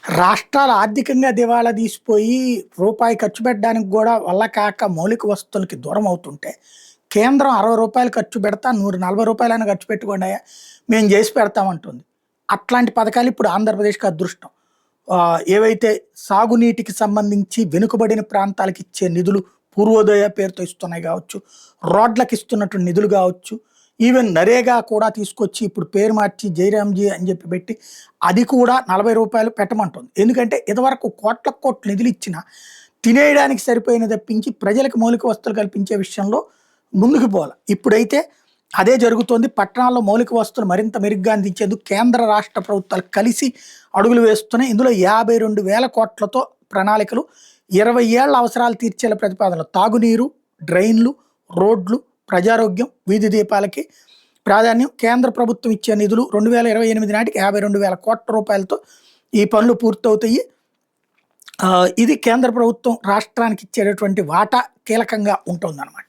రాష్ట్రాలు ఆర్థికంగా దివాళా తీసిపోయి రూపాయి ఖర్చు పెట్టడానికి కూడా వల్ల కాక మౌలిక వస్తువులకి దూరం అవుతుంటే, కేంద్రం రూ. 60 ఖర్చు పెడతా, మీరు రూ. 40 ఖర్చు పెట్టుకోండయ్యా, మేము చేసి పెడతామంటుంది. అట్లాంటి పథకాలు ఇప్పుడు ఆంధ్రప్రదేశ్‌కి అదృష్టం. ఏవైతే సాగునీటికి సంబంధించి వెనుకబడిన ప్రాంతాలకు ఇచ్చే నిధులు పూర్వోదయ పేరుతో ఇస్తున్నాయి కావచ్చు, రోడ్లకి ఇస్తున్నటువంటి నిధులు కావచ్చు, ఈవెన్ నరేగా కూడా తీసుకొచ్చి ఇప్పుడు పేరు మార్చి జైరామ్‌జీ అని చెప్పి పెట్టి, అది కూడా రూ. 40 పెట్టమంటుంది. ఎందుకంటే ఇదివరకు కోట్లకు కోట్లు నిధులు ఇచ్చినా తినేయడానికి సరిపోయిన తప్పించి ప్రజలకు మౌలిక వస్తువులు కల్పించే విషయంలో ముందుకు పోల. ఇప్పుడైతే అదే జరుగుతోంది. పట్టణాల్లో మౌలిక వస్తువులు మరింత మెరుగ్గా అందించేందుకు కేంద్ర, రాష్ట్ర ప్రభుత్వాలు కలిసి అడుగులు వేస్తున్నాయి. ఇందులో 52,000 కోట్లతో ప్రణాళికలు, 20 ఏళ్ల అవసరాలు తీర్చేలా ప్రతిపాదనలు. తాగునీరు, డ్రైన్లు, రోడ్లు, ప్రజారోగ్యం, వీధి దీపాలకి ప్రాధాన్యం. కేంద్ర ప్రభుత్వం ఇచ్చే నిధులు 2028 నాటికి 52,000 కోట్ల రూపాయలతో ఈ పనులు పూర్తవుతాయి. ఇది కేంద్ర ప్రభుత్వం రాష్ట్రానికి ఇచ్చేటటువంటి వాటా కీలకంగా ఉంటుందన్నమాట.